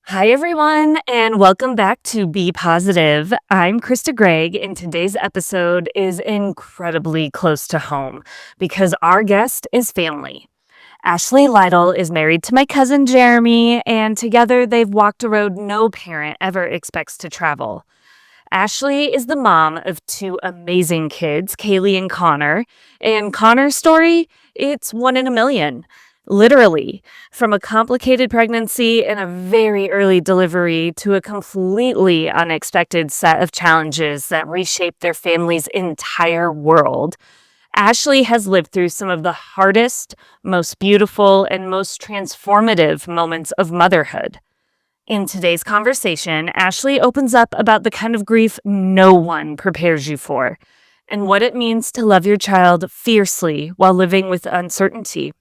Hi, everyone, and welcome back to Be Positive. I'm Krista Gregg, and today's episode is incredibly close to home because our guest is family. Ashley Lytle is married to my cousin Jeremy, and together they've walked a road no parent ever expects to travel. Ashley is the mom of two amazing kids, Kaylee and Connor. And Connor's story, it's one in a million. Literally, from a complicated pregnancy and a very early delivery to a completely unexpected set of challenges that reshaped their family's entire world. Ashley has lived through some of the hardest, most beautiful, and most transformative moments of motherhood. In today's conversation, Ashley opens up about the kind of grief no one prepares you for and what it means to love your child fiercely while living with uncertainty.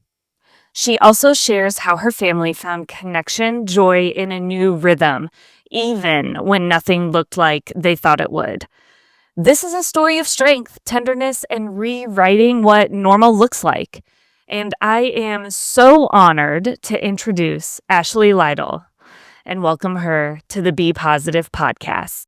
She also shares how her family found connection, joy, in a new rhythm, even when nothing looked like they thought it would. This is a story of strength, tenderness, and rewriting what normal looks like. And I am so honored to introduce Ashley Lytle and welcome her to the Be Positive podcast.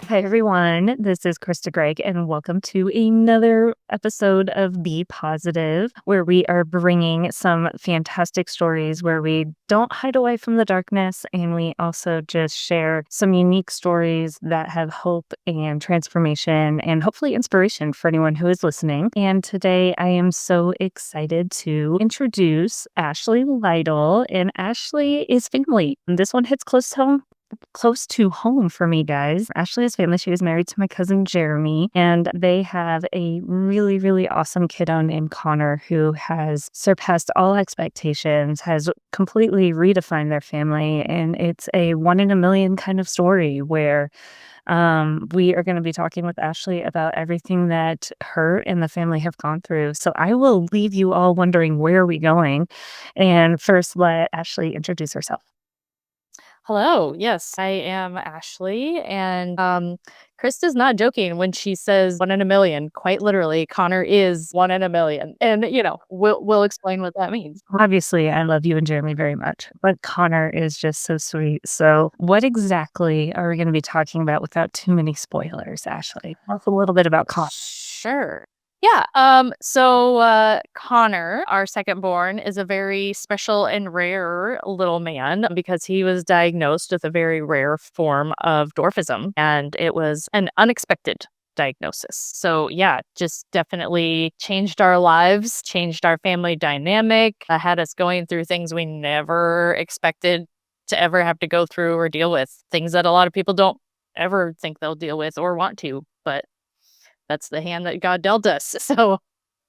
Hi, everyone. This is Krista Gregg, and welcome to another episode of Be Positive, where we are bringing some fantastic stories where we don't hide away from the darkness, and we also just share some unique stories that have hope and transformation and hopefully inspiration for anyone who is listening. And today I am so excited to introduce Ashley Lytle, and Ashley is family. And this one hits close to home for me, guys. Ashley is family. She was married to my cousin Jeremy, and they have a really, really awesome kiddo named Connor who has surpassed all expectations, has completely redefined their family. And it's a one in a million kind of story where we are going to be talking with Ashley about everything that her and the family have gone through. So I will leave you all wondering, where are we going? And first, let Ashley introduce herself. Hello. Yes, I am Ashley, and Krista's not joking when she says one in a million. Quite literally, Connor is one in a million, and we'll explain what that means. Obviously, I love you and Jeremy very much, but Connor is just so sweet. So, what exactly are we going to be talking about without too many spoilers, Ashley? Tell us a little bit about Connor. Sure. Yeah. Connor, our second born, is a very special and rare little man because he was diagnosed with a very rare form of dwarfism, and it was an unexpected diagnosis. So yeah, just definitely changed our lives, changed our family dynamic, had us going through things we never expected to ever have to go through or deal with, things that a lot of people don't ever think they'll deal with or want to, but that's the hand that God dealt us. So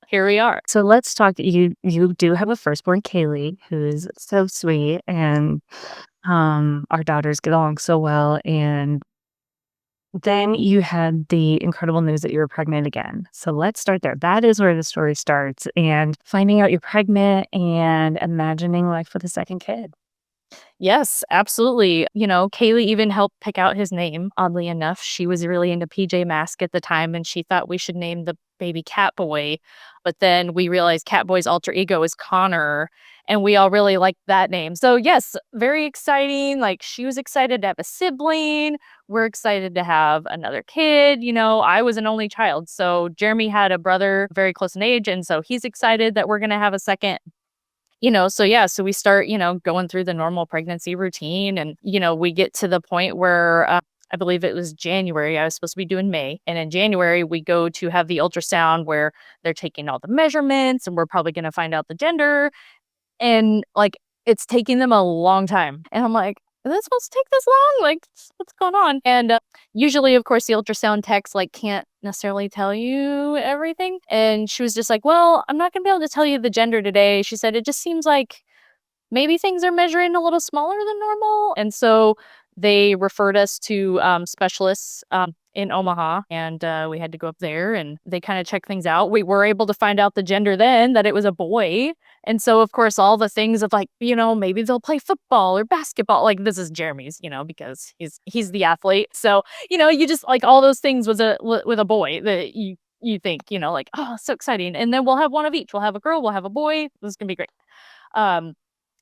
here we are. So, let's talk. You do have a firstborn, Kaylee, who's so sweet, and our daughters get along so well. And then you had the incredible news that you were pregnant again. So let's start there. That is where the story starts, and finding out you're pregnant and imagining life with a second kid. Yes, absolutely. Kaylee even helped pick out his name, oddly enough. She was really into PJ Masks at the time, and she thought we should name the baby Catboy. But then we realized Catboy's alter ego is Connor, and we all really liked that name. So, yes, very exciting. Like, she was excited to have a sibling. We're excited to have another kid. I was an only child. So, Jeremy had a brother very close in age, and so he's excited that we're going to have a second. So we start, going through the normal pregnancy routine, and, we get to the point where I believe it was January. I was supposed to be doing May. And in January, we go to have the ultrasound where they're taking all the measurements and we're probably going to find out the gender. And like, it's taking them a long time. And I'm like, is this supposed to take this long? Like, what's going on? And usually, of course, the ultrasound techs like can't necessarily tell you everything. And she was just like, well, I'm not going to be able to tell you the gender today. She said, it just seems like maybe things are measuring a little smaller than normal. And so they referred us to specialists in Omaha, and we had to go up there and they kind of check things out. We were able to find out the gender then, that it was a boy. And so, of course, all the things of like, maybe they'll play football or basketball. Like this is Jeremy's, because he's the athlete. So, you just like all those things with a boy that you think, like, oh, so exciting. And then we'll have one of each. We'll have a girl, we'll have a boy. This is gonna be great. Um,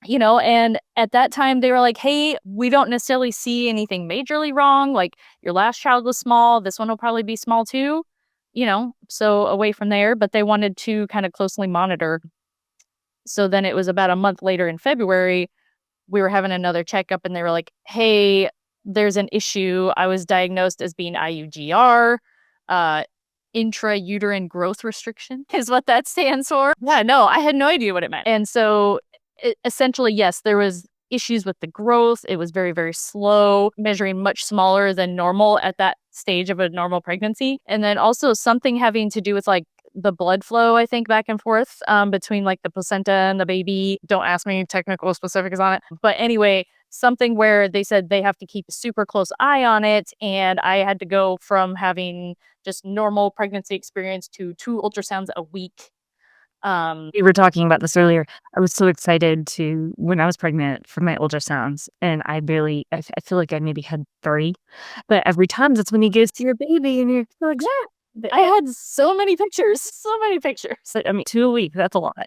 and at that time they were like, hey, we don't necessarily see anything majorly wrong. Like your last child was small. This one will probably be small too, so away from there. But they wanted to kind of closely monitor. So then it was about a month later in February, we were having another checkup and they were like, hey, there's an issue. I was diagnosed as being IUGR, uh, intrauterine growth restriction is what that stands for. Yeah, no, I had no idea what it meant. And so essentially, yes, there was issues with the growth. It was very, very slow, measuring much smaller than normal at that stage of a normal pregnancy. And then also something having to do with like the blood flow, I think, back and forth between like the placenta and the baby. Don't ask me technical specifics on it. But anyway, something where they said they have to keep a super close eye on it. And I had to go from having just normal pregnancy experience to 2 ultrasounds a week. We were talking about this earlier. I was so excited when I was pregnant for my ultrasounds, and I feel like I maybe had 3, but every time that's when you go see your baby and you're like, I had so many pictures, so many pictures. I mean, 2 a week, that's a lot.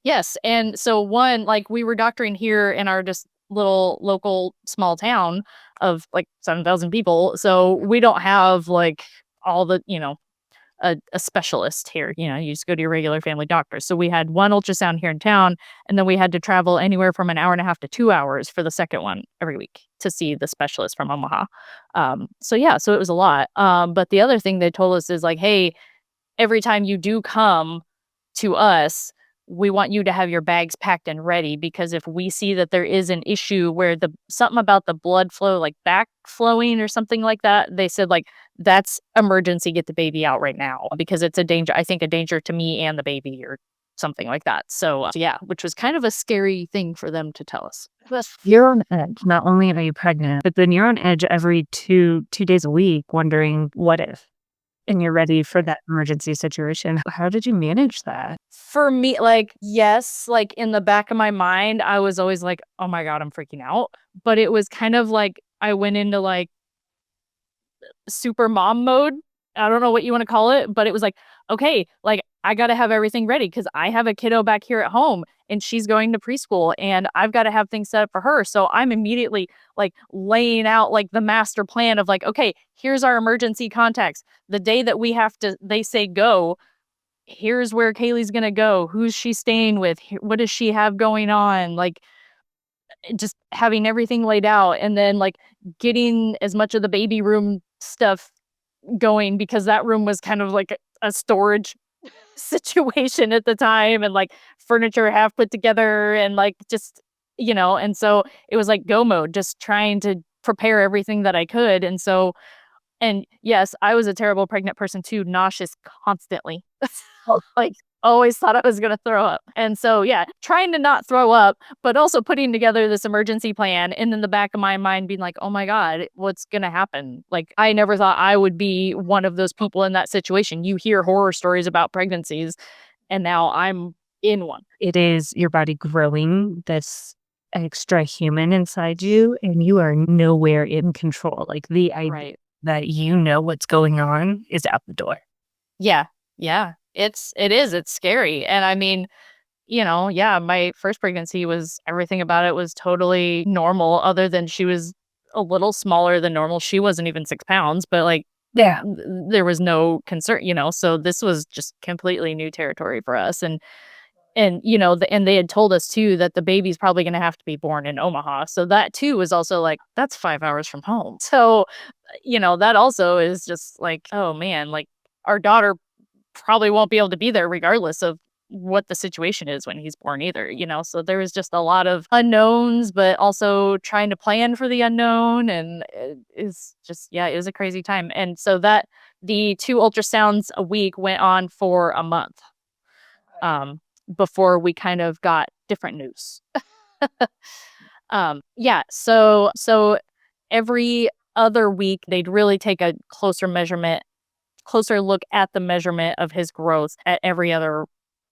Yes. And so one, like we were doctoring here in our just little local small town of like 7,000 people. So we don't have like all the, a specialist here. You just go to your regular family doctor. So we had one ultrasound here in town, and then we had to travel anywhere from an hour and a half to 2 hours for the second one every week to see the specialist from Omaha. So yeah, so it was a lot. But the other thing they told us is like, hey, every time you do come to us, we want you to have your bags packed and ready, because if we see that there is an issue where something about the blood flow, like back flowing or something like that, they said like, that's emergency, get the baby out right now, because it's a danger, I think a danger to me and the baby or something like that. So yeah, which was kind of a scary thing for them to tell us. You're on edge. Not only are you pregnant, but then you're on edge every 2 days a week wondering, what if? And you're ready for that emergency situation. How did you manage that? For me, like, yes, like in the back of my mind, I was always like, oh my God, I'm freaking out. But it was kind of like I went into like super mom mode. I don't know what you want to call it, but it was like, okay, like I got to have everything ready because I have a kiddo back here at home and she's going to preschool and I've got to have things set up for her. So I'm immediately like laying out like the master plan of like, okay, here's our emergency contacts. The day that they say go, here's where Kaylee's going to go. Who's she staying with? What does she have going on? Like just having everything laid out and then like getting as much of the baby room stuff going, because that room was kind of like a storage situation at the time, and like furniture half put together and like just and so it was like go mode, just trying to prepare everything that I could. And yes, I was a terrible pregnant person too, nauseous constantly. Like always thought I was going to throw up. And so yeah, trying to not throw up, but also putting together this emergency plan, and in the back of my mind being like, "Oh my God, what's going to happen?" Like I never thought I would be one of those people in that situation. You hear horror stories about pregnancies, and now I'm in one. It is your body growing this extra human inside you, and you are nowhere in control. Like the idea Right. that you know what's going on is out the door. Yeah. Yeah. It's scary. And I mean, yeah, my first pregnancy was everything about it was totally normal, other than she was a little smaller than normal. She wasn't even 6 pounds, but like, Yeah. there was no concern, so this was just completely new territory for us. And and they had told us too that the baby's probably going to have to be born in Omaha. So that too was also like, that's 5 hours from home. So, that also is just like, oh man, like our daughter probably won't be able to be there regardless of what the situation is when he's born either. So there was just a lot of unknowns, but also trying to plan for the unknown. And it is just, yeah, it was a crazy time. And so the 2 ultrasounds a week went on for a month. Before we kind of got different news. Yeah, so every other week, they'd really take a closer look at the measurement of his growth at every other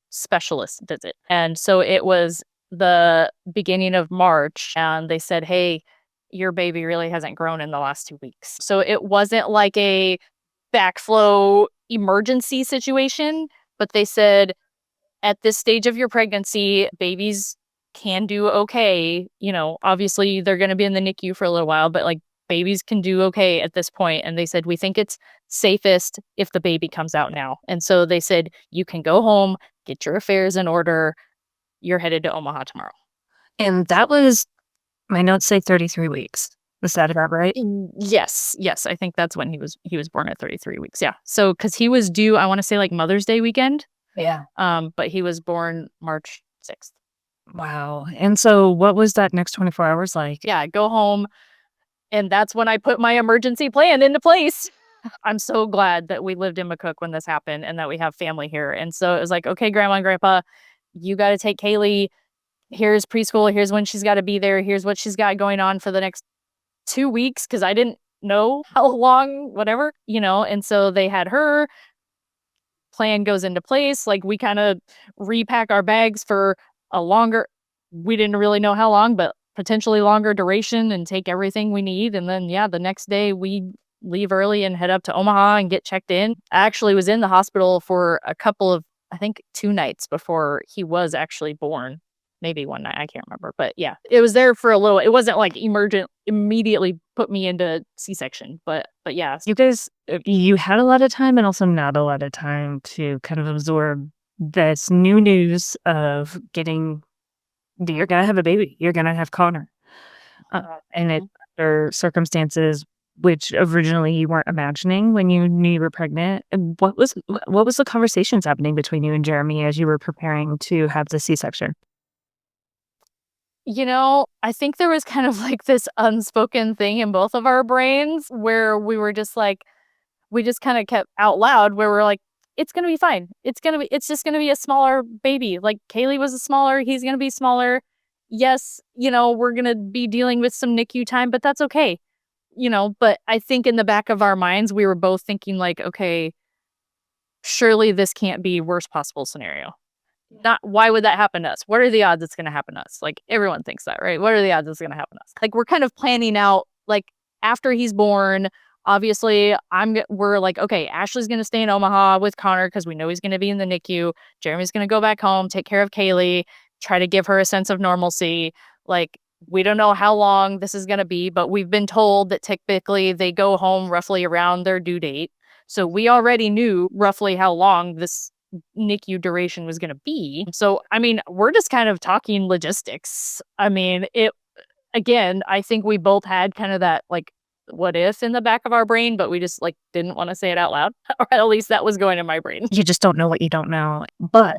specialist visit. And so it was the beginning of March, and they said, hey, your baby really hasn't grown in the last 2 weeks. So it wasn't like a backflow emergency situation, but they said, at this stage of your pregnancy, babies can do okay. Obviously they're going to be in the NICU for a little while, but like babies can do okay at this point. And they said, we think it's safest if the baby comes out now. And so they said, you can go home, get your affairs in order. You're headed to Omaha tomorrow. And that was, my notes say 33 weeks. Was that about right? Yes. I think that's when he was born at 33 weeks. Yeah. So because he was due, I want to say like Mother's Day weekend. Yeah. But he was born March 6th. Wow. And so what was that next 24 hours like? Yeah, go home. And that's when I put my emergency plan into place. I'm so glad that we lived in McCook when this happened and that we have family here. And so it was like, okay, Grandma and Grandpa, you got to take Kaylee. Here's preschool. Here's when she's got to be there. Here's what she's got going on for the next 2 weeks, because I didn't know how long, whatever, And so they had her. Plan goes into place. Like, we kind of repack our bags for we didn't really know how long, but potentially longer duration, and take everything we need. And then, yeah, the next day we leave early and head up to Omaha and get checked in. I actually was in the hospital for a couple of, I think 2 nights before he was actually born. Maybe one night, I can't remember. But yeah, it was there for a little. It wasn't like emergent, immediately put me into C-section. But yeah. You guys, you had a lot of time and also not a lot of time to kind of absorb this new news of getting, you're going to have a baby. You're going to have Connor. And it under circumstances which originally you weren't imagining when you knew you were pregnant. And what was the conversations happening between you and Jeremy as you were preparing to have the C-section? I think there was kind of like this unspoken thing in both of our brains where we were just like, we just kind of kept out loud where we're like, it's going to be fine. It's just going to be a smaller baby. Like, Kaylee was a smaller, he's going to be smaller. Yes, we're going to be dealing with some NICU time, but that's okay. But I think in the back of our minds, we were both thinking like, okay, surely this can't be worst possible scenario. Not, why would that happen to us? What are the odds it's going to happen to us? Like, everyone thinks that, right? What are the odds it's going to happen to us? Like, we're kind of planning out, like, after he's born, obviously we're like, okay, Ashley's going to stay in Omaha with Connor because we know he's going to be in the NICU. Jeremy's going to go back home, take care of Kaylee, try to give her a sense of normalcy. Like, we don't know how long this is going to be, but we've been told that typically they go home roughly around their due date. So we already knew roughly how long this NICU duration was going to be. So, I mean, we're just kind of talking logistics. I mean, again, I think we both had kind of that, like, what if in the back of our brain, but we just, like, didn't want to say it out loud, or at least that was going in my brain. You just don't know what you don't know. But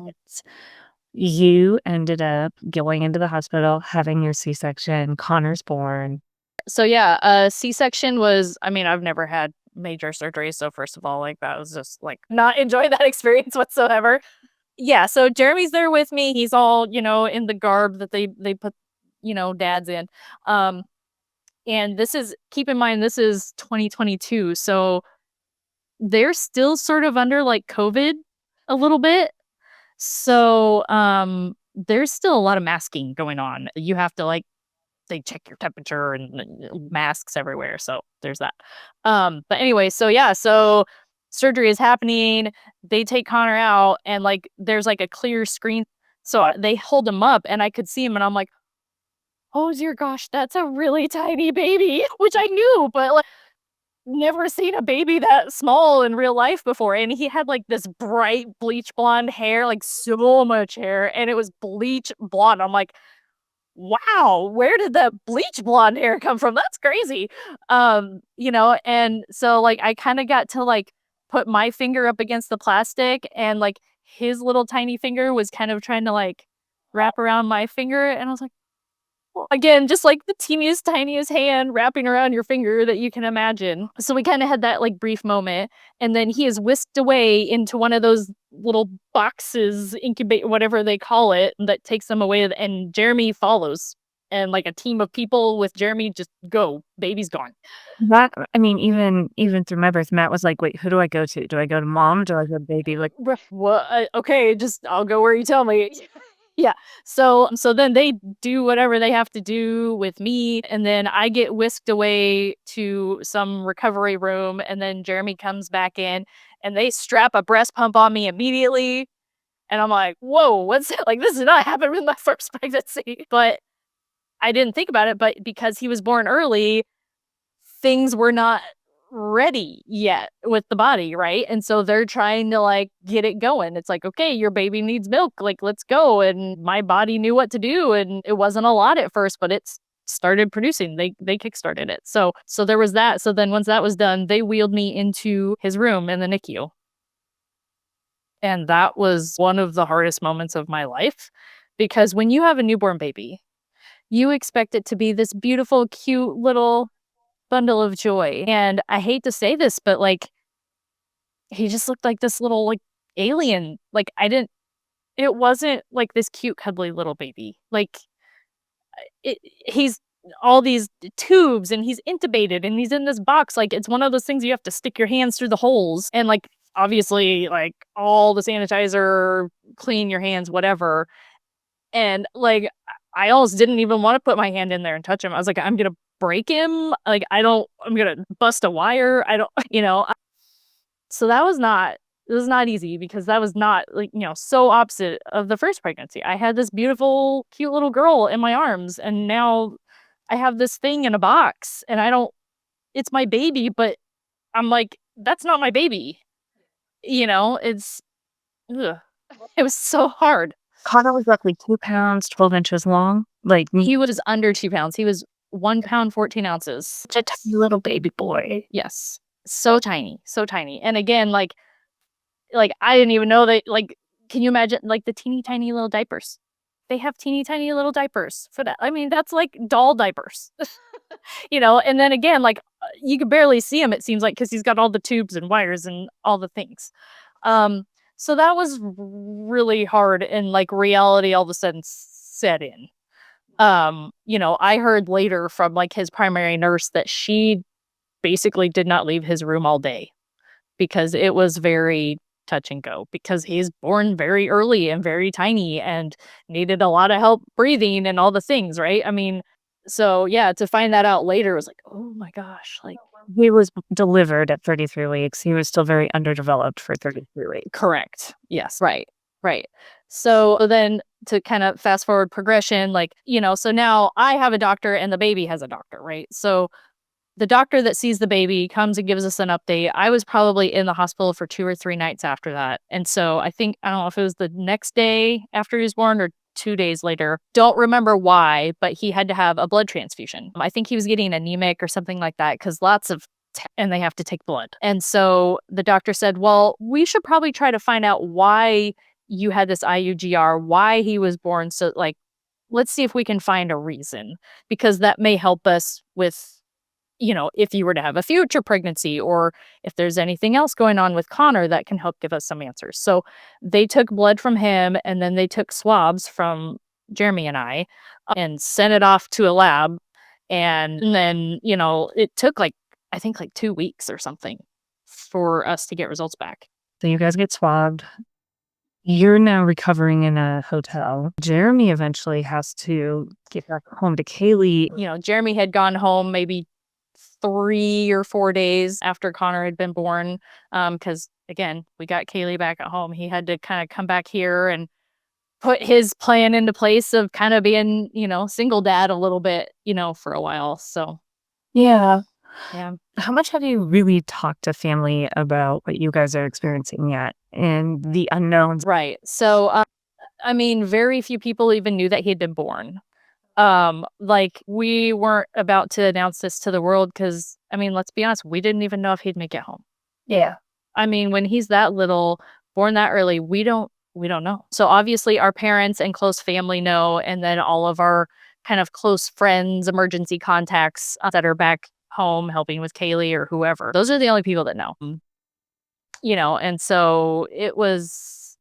you ended up going into the hospital, having your C-section, Connor's born. So yeah, C-section was, I mean, I've never had major surgery. So first of all, like, that was just like not enjoy that experience whatsoever. Yeah. So Jeremy's there with me. He's all, in the garb that they put, dads in. And keep in mind, this is 2022. So they're still sort of under like COVID a little bit. So, there's still a lot of masking going on. You have to, like, they check your temperature and masks everywhere. So there's that. But anyway, so yeah, so surgery is happening. They take Connor out and like, there's like a clear screen. So they hold him up and I could see him and I'm like, oh dear gosh, that's a really tiny baby, which I knew, but like, never seen a baby that small in real life before. And he had like this bright bleach blonde hair, like so much hair, and it was bleach blonde. I'm like, wow, where did that bleach blonde hair come from? That's crazy. And so like I kind of got to like put my finger up against the plastic, and like his little tiny finger was kind of trying to like wrap around my finger, and I was like, again, just like the teeniest, tiniest hand wrapping around your finger that you can imagine. So we kind of had that like brief moment. And then he is whisked away into one of those little boxes, incubate, whatever they call it, that takes them away. And Jeremy follows and like a team of people with Jeremy, just go, baby's gone. That I mean, even through my birth, Matt was like, "Wait, who do I go to? Do I go to mom? Do I go to baby?" Like, Well, okay, just I'll go where you tell me. Yeah. So then they do whatever they have to do with me, and then I get whisked away to some recovery room, and then Jeremy comes back in, and they strap a breast pump on me immediately, and I'm like, "Whoa, what's that?" Like, this did not happen with my first pregnancy. But I didn't think about it, but because he was born early, things were not ready yet with the body, right? And so they're trying to like get it going. It's like, okay, your baby needs milk, like let's go. And my body knew what to do, and it wasn't a lot at first, but it's started producing. They kickstarted it. So there was that. So then once that was done, they wheeled me into his room in the NICU. And that was one of the hardest moments of my life, because when you have a newborn baby, you expect it to be this beautiful, cute little bundle of joy. And I hate to say this, but like he just looked like this little like alien. Like it wasn't like this cute cuddly little baby. Like he's all these tubes and he's intubated and he's in this box. Like it's one of those things you have to stick your hands through the holes, and like obviously like all the sanitizer, clean your hands, whatever. And like I almost didn't even want to put my hand in there and touch him. I was like, I'm gonna break him. Like I'm gonna bust a wire. I don't, So that was not, it was not easy, because that was not like, so opposite of the first pregnancy. I had this beautiful, cute little girl in my arms, and now I have this thing in a box, and it's my baby, but I'm like, that's not my baby. It's, ugh. It was so hard. Connor was roughly 2 pounds, 12 inches long. Like, He was under 2 pounds. He was 1 pound, 14 ounces. such a tiny little baby boy. Yes. So tiny, so tiny. And again, like I didn't even know that, like, can you imagine like the teeny tiny little diapers? They have teeny tiny little diapers for that. I mean, that's like doll diapers. And then again, like you could barely see him, it seems like, because he's got all the tubes and wires and all the things. Um, so that was really hard, and like reality all of a sudden set in. I heard later from like his primary nurse that she basically did not leave his room all day, because it was very touch and go, because he's born very early and very tiny and needed a lot of help breathing and all the things, right? I mean, so yeah, to find that out later was like, oh my gosh, like He was delivered at 33 weeks. He was still very underdeveloped for 33 weeks. correct. Yes, right. Right. So then to kind of fast forward progression, like, so now I have a doctor and the baby has a doctor, right? So the doctor that sees the baby comes and gives us an update. I was probably in the hospital for 2 or 3 nights after that. And so I don't know if it was the next day after he was born or 2 days later. Don't remember why, but he had to have a blood transfusion. I think he was getting anemic or something like that, because and they have to take blood. And so the doctor said, well, we should probably try to find out why you had this IUGR, why he was born. So like, let's see if we can find a reason, because that may help us with, if you were to have a future pregnancy, or if there's anything else going on with Connor that can help give us some answers. So they took blood from him, and then they took swabs from Jeremy and I, and sent it off to a lab. And then, it took I think 2 weeks or something for us to get results back. So you guys get swabbed. You're now recovering in a hotel. Jeremy eventually has to get back home to Kaylee. Jeremy had gone home maybe 3 or 4 days after Connor had been born. Because again, we got Kaylee back at home. He had to kind of come back here and put his plan into place of kind of being, single dad a little bit, for a while. So Yeah. yeah. How much have you really talked to family about what you guys are experiencing yet and the unknowns? Right. So, I mean, very few people even knew that he had been born. Like we weren't about to announce this to the world, because I mean, let's be honest, we didn't even know if he'd make it home. Yeah. I mean, when he's that little, born that early, we don't know. So obviously our parents and close family know, and then all of our kind of close friends, emergency contacts that are back home helping with Kaylee or whoever. Those are the only people that know. And so it was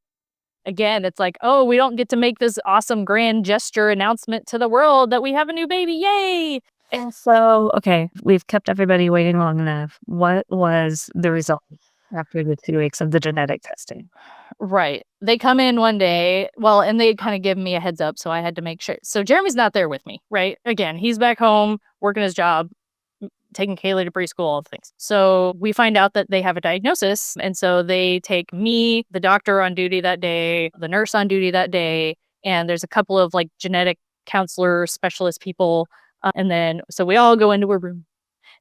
again, it's like, oh, we don't get to make this awesome grand gesture announcement to the world that we have a new baby. Yay. And so, okay, we've kept everybody waiting long enough. What was the result after the 2 weeks of the genetic testing? Right. They come in one day, well, and they kind of give me a heads up, so I had to make sure. So Jeremy's not there with me, right? Again, he's back home working his job, taking Kaylee to preschool, all the things. So we find out that they have a diagnosis. And so they take me, the doctor on duty that day, the nurse on duty that day, and there's a couple of like genetic counselor specialist people. And then, so we all go into a room,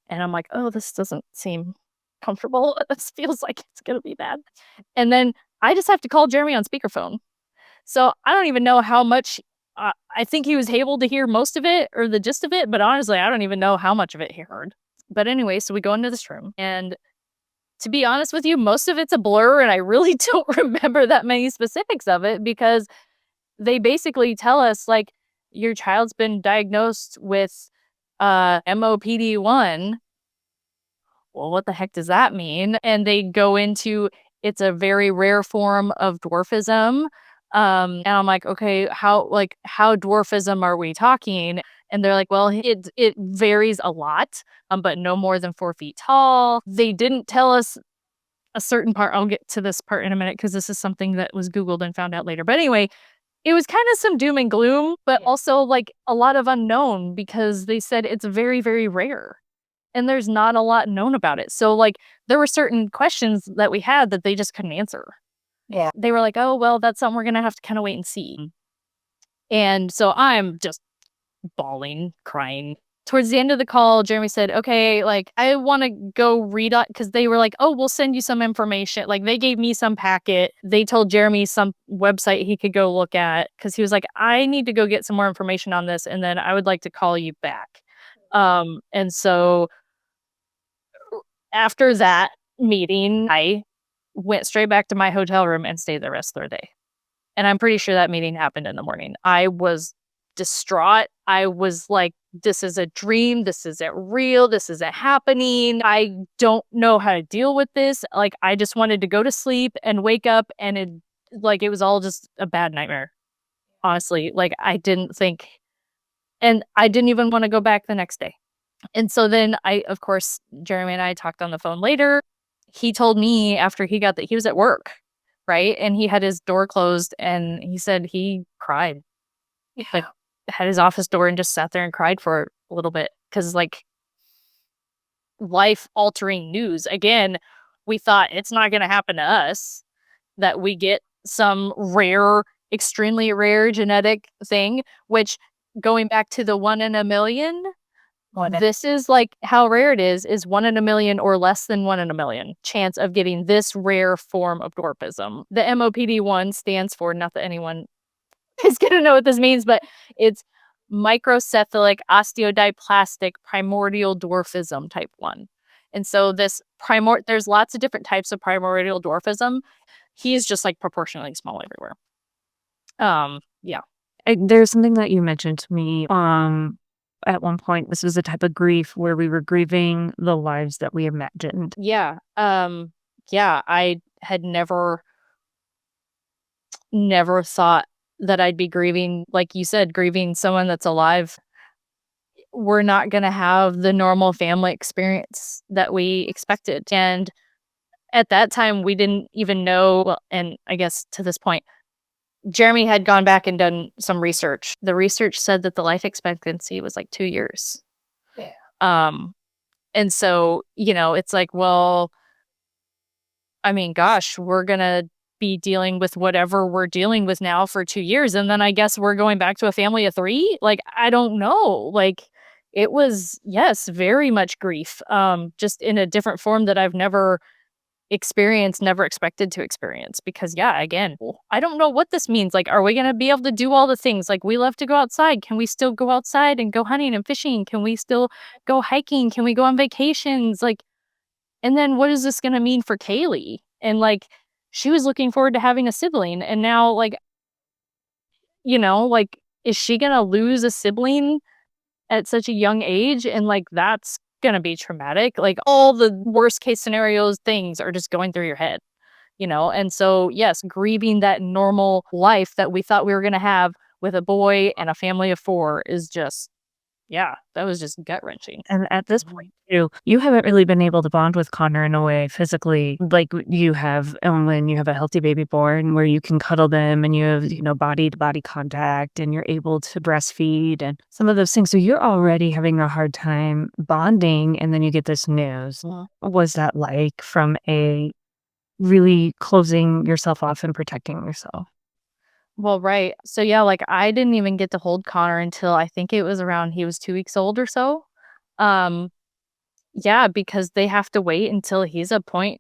and I'm like, oh, this doesn't seem comfortable. This feels like it's going to be bad. And then I just have to call Jeremy on speakerphone. So I don't even know how much. I think he was able to hear most of it or the gist of it, but honestly, I don't even know how much of it he heard. But anyway, so we go into this room, and to be honest with you, most of it's a blur, and I really don't remember that many specifics of it, because they basically tell us, like, your child's been diagnosed with MOPD1. Well, what the heck does that mean? And they go into, it's a very rare form of dwarfism. And I'm like, okay, how dwarfism are we talking? And they're like, well, it varies a lot, but no more than 4 feet tall. They didn't tell us a certain part. I'll get to this part in a minute, because this is something that was Googled and found out later. But anyway, it was kind of some doom and gloom, but also like a lot of unknown, because they said it's very, very rare. And there's not a lot known about it. So, like, there were certain questions that we had that they just couldn't answer. Yeah. They were like, oh, well, that's something we're going to have to kind of wait and see. And so I'm just bawling, crying. Towards the end of the call, Jeremy said, okay, like, I want to go read it, because they were like, oh, we'll send you some information. Like, they gave me some packet. They told Jeremy some website he could go look at, because he was like, I need to go get some more information on this, and then I would like to call you back. And so after that meeting, I went straight back to my hotel room and stayed the rest of the day. And I'm pretty sure that meeting happened in the morning. I was distraught. I was like, this is a dream. This isn't real. This isn't happening. I don't know how to deal with this. Like, I just wanted to go to sleep and wake up, and it was all just a bad nightmare. Honestly, like, I didn't think, and I didn't even want to go back the next day. And so then of course, Jeremy and I talked on the phone later. He told me after he got that he was at work, right? And he had his door closed, and he said he cried. Yeah. Like, had his office door and just sat there and cried for a little bit, because like, life-altering news. Again, we thought it's not going to happen to us, that we get some rare, extremely rare genetic thing, which, going back to the 1 in a million, this is like how rare it is 1 in a million or less than 1 in a million chance of getting this rare form of dwarfism. The MOPD1 stands for, not that anyone is going to know what this means, but it's microcephalic osteodysplastic primordial dwarfism type 1. And so there's lots of different types of primordial dwarfism. He's just like proportionally small everywhere. Yeah. There's something that you mentioned to me at one point. This was a type of grief where we were grieving the lives that we imagined. Yeah. I had never thought that I'd be grieving, like you said, grieving someone that's alive. We're not going to have the normal family experience that we expected. And at that time, we didn't even know, well, and I guess to this point, Jeremy had gone back and done some research. The research said that the life expectancy was like 2 years. Yeah. And so, it's like, well, I mean, gosh, we're going to be dealing with whatever we're dealing with now for 2 years. And then I guess we're going back to a family of 3. Like, I don't know. Like, it was, yes, very much grief, just in a different form that I've never experienced, never expected to experience. Because, yeah, again, I don't know what this means. Like, are we going to be able to do all the things? Like, we love to go outside. Can we still go outside and go hunting and fishing? Can we still go hiking? Can we go on vacations? Like, and then what is this going to mean for Kaylee? And like, she was looking forward to having a sibling. And now, like, is she going to lose a sibling at such a young age? And like, that's going to be traumatic. Like, all the worst case scenarios things are just going through your head. And so, yes, grieving that normal life that we thought we were going to have with a boy and a family of 4 is just, yeah, that was just gut wrenching. And at this point too, you haven't really been able to bond with Connor in a way physically like you have when you have a healthy baby born where you can cuddle them and you have, body to body contact and you're able to breastfeed and some of those things. So you're already having a hard time bonding and then you get this news. What was that like from a really closing yourself off and protecting yourself? Well, right. So, yeah, like, I didn't even get to hold Connor until I think it was around he was 2 weeks old or so. Um, yeah, because they have to wait until he's a point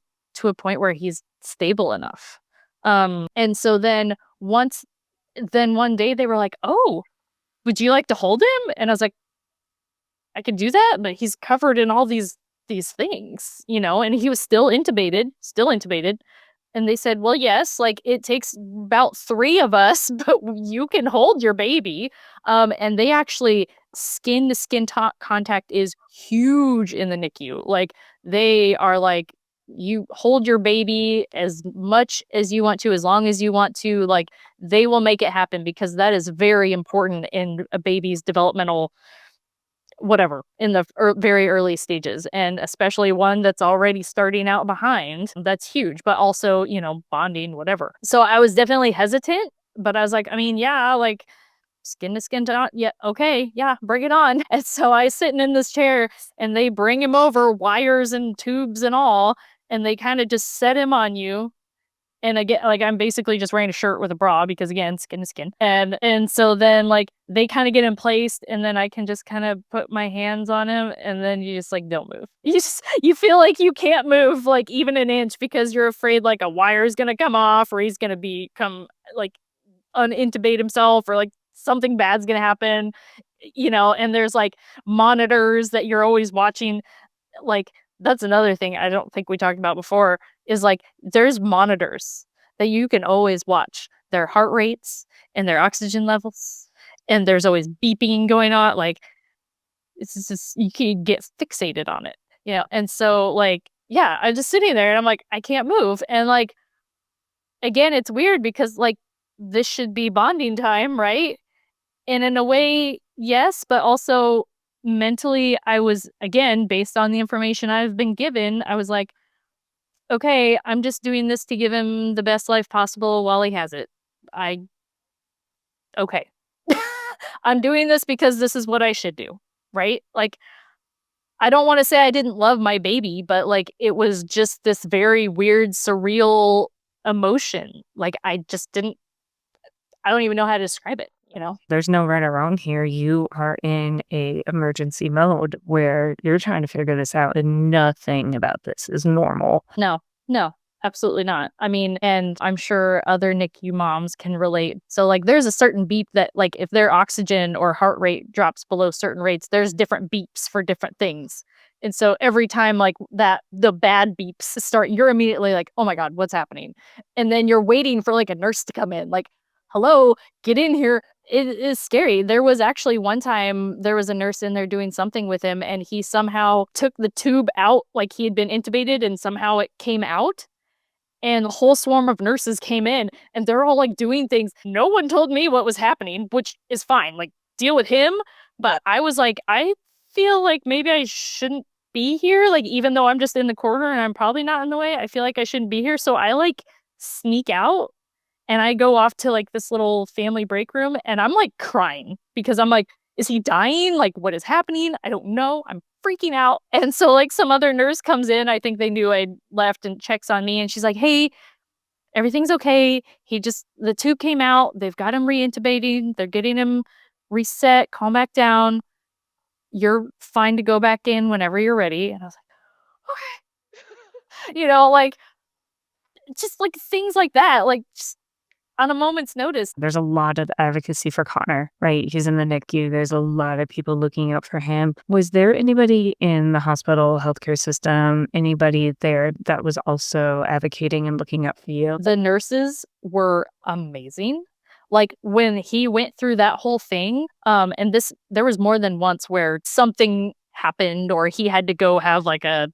where he's stable enough. And so then one day they were like, "Oh, would you like to hold him?" And I was like, "I can do that, but he's covered in all these things," and he was still intubated. And they said, "Well, yes, like, it takes about 3 of us, but you can hold your baby." And they actually skin to skin contact is huge in the NICU. Like, they are like, "You hold your baby as much as you want to, as long as you want to." Like, they will make it happen because that is very important in a baby's developmental whatever in the very early stages, and especially one that's already starting out behind. That's huge, but also, bonding, whatever. So I was definitely hesitant, but I was like, I mean, yeah, like, skin to skin to, yeah, okay, yeah, bring it on. And so I was sitting in this chair and they bring him over, wires and tubes and all, and they kind of just set him on you. And again, like, I'm basically just wearing a shirt with a bra because, again, skin to skin. And so then, like, they kinda get in place, and then I can just kinda put my hands on him, and then you just, like, don't move. You feel like you can't move, like, even an inch because you're afraid, like, a wire is gonna come off or he's gonna become, like, unintubate himself or, like, something bad's gonna happen, and there's, like, monitors that you're always watching. Like, that's another thing I don't think we talked about before is, like, there's monitors that you can always watch their heart rates and their oxygen levels, and there's always beeping going on, like, it's just you can get fixated on it, and so, like, yeah, I'm just sitting there and I'm like, "I can't move," and, like, again, it's weird because, like, this should be bonding time, right? And in a way, yes, but also mentally, I was, again, based on the information I've been given, I was like, okay, I'm just doing this to give him the best life possible while he has it. I, okay. I'm doing this because this is what I should do, right? Like, I don't want to say I didn't love my baby, but like, it was just this very weird, surreal emotion. Like, I don't even know how to describe it. There's no right or wrong here. You are in a emergency mode where you're trying to figure this out and nothing about this is normal. No, no, absolutely not. I mean, and I'm sure other NICU moms can relate. So, like, there's a certain beep that, like, if their oxygen or heart rate drops below certain rates, there's different beeps for different things. And so every time, like, that the bad beeps start, you're immediately like, oh my God, what's happening? And then you're waiting for like a nurse to come in, like, hello, get in here. It is scary. There was actually one time there was a nurse in there doing something with him, and he somehow took the tube out, like he had been intubated, and somehow it came out. And the whole swarm of nurses came in, and they're all like doing things. No one told me what was happening, which is fine. Like, deal with him. But I was like, I feel like maybe I shouldn't be here. Like, even though I'm just in the corner and I'm probably not in the way, I feel like I shouldn't be here. So I like sneak out and I go off to, like, this little family break room, and I'm, like, crying because I'm like, "Is he dying? Like, what is happening? I don't know. I'm freaking out." And so, like, some other nurse comes in, I think they knew I'd left, and checks on me, and she's like, "Hey, everything's okay. The tube came out. They've got him reintubating. They're getting him reset, calm back down. You're fine to go back in whenever you're ready." And I was like, "Okay." Like, just, like, things like that, like, just on a moment's notice. There's a lot of advocacy for Connor, right? He's in the NICU. There's a lot of people looking out for him. Was there anybody in the hospital healthcare system, anybody there that was also advocating and looking out for you? The nurses were amazing. Like, when he went through that whole thing, and there was more than once where something happened or he had to go have, like, a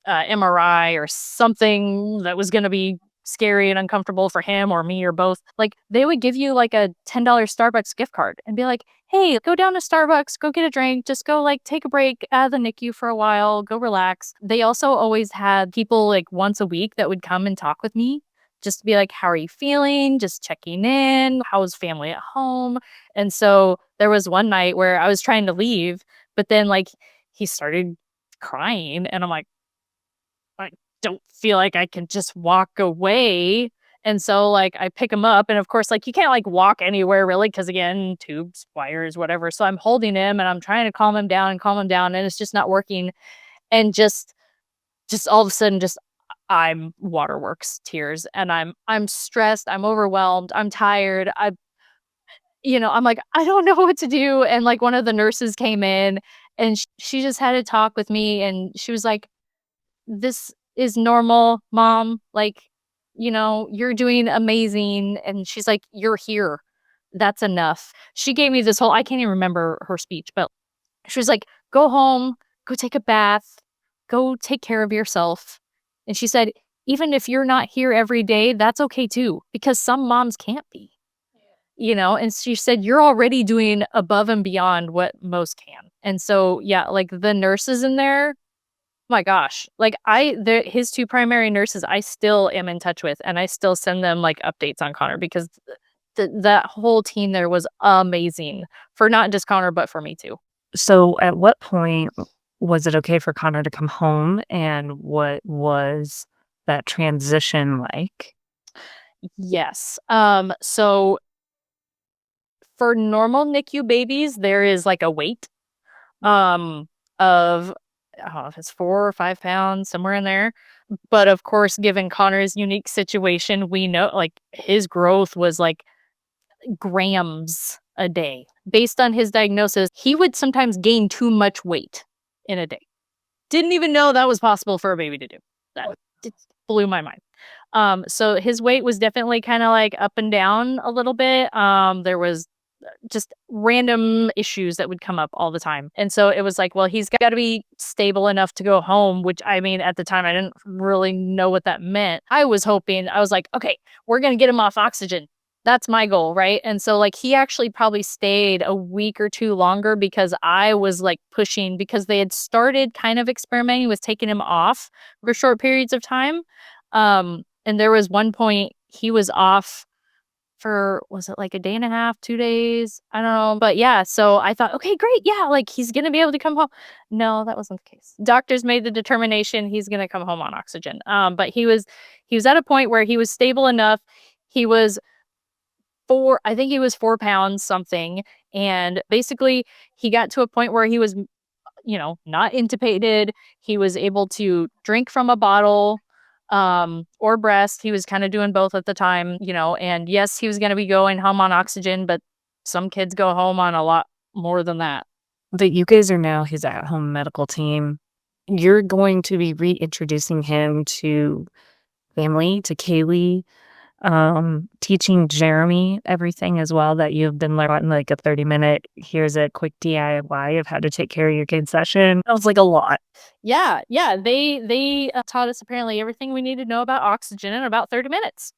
MRI or something that was gonna be scary and uncomfortable for him or me or both, like they would give you like a $10 Starbucks gift card and be like, hey, go down to Starbucks, go get a drink, just go like take a break out of the NICU for a while, go relax. They also always had people like once a week that would come and talk with me just to be like, how are you feeling? Just checking in. How's family at home? And so there was one night where I was trying to leave, but then like he started crying and I'm like, I don't feel like I can just walk away. And so like I pick him up and of course like you can't like walk anywhere really because again tubes, wires, whatever. So I'm holding him and I'm trying to calm him down and it's just not working. And just all of a sudden just I'm waterworks tears and I'm stressed, I'm overwhelmed, I'm tired. I'm like I don't know what to do and like one of the nurses came in and she just had a talk with me and she was like, this is normal, mom. Like, you're doing amazing. And she's like, you're here. That's enough. She gave me this whole, I can't even remember her speech, but she was like, go home, go take a bath, go take care of yourself. And she said, even if you're not here every day, that's okay too, because some moms can't be, and she said, you're already doing above and beyond what most can. And so, yeah, like the nurses in there, my gosh, like his two primary nurses, I still am in touch with, and I still send them like updates on Connor because that whole team there was amazing for not just Connor, but for me too. So at what point was it okay for Connor to come home, and what was that transition like? Yes. So for normal NICU babies, there is like a weight of I don't know if it's 4 or 5 pounds, somewhere in there. But of course, given Connor's unique situation, we know like his growth was like grams a day. Based on his diagnosis, he would sometimes gain too much weight in a day. Didn't even know that was possible for a baby to do. That just blew my mind. So his weight was definitely kind of like up and down a little bit. There was just random issues that would come up all the time. And so it was like, well, he's got to be stable enough to go home, which I mean, at the time, I didn't really know what that meant. I was like, okay, we're going to get him off oxygen. That's my goal, right? And so like he actually probably stayed a week or two longer because I was like pushing because they had started kind of experimenting with taking him off for short periods of time. And there was one point he was off for, was it like a day and a half, 2 days? I don't know. But yeah, so I thought, okay, great. Yeah, like he's going to be able to come home. No, that wasn't the case. Doctors made the determination he's going to come home on oxygen. But he was at a point where he was stable enough. He was I think he was 4 pounds something. And basically he got to a point where he was, not intubated. He was able to drink from a bottle or breast. He was kind of doing both at the time, and yes, he was going to be going home on oxygen, but some kids go home on a lot more than that. That you guys are now his at-home medical team. You're going to be reintroducing him to family, to Kaylee, teaching Jeremy everything as well that you've been learning, like a 30-minute, here's a quick DIY of how to take care of your kid session. That was like a lot. Yeah. They taught us apparently everything we need to know about oxygen in about 30 minutes.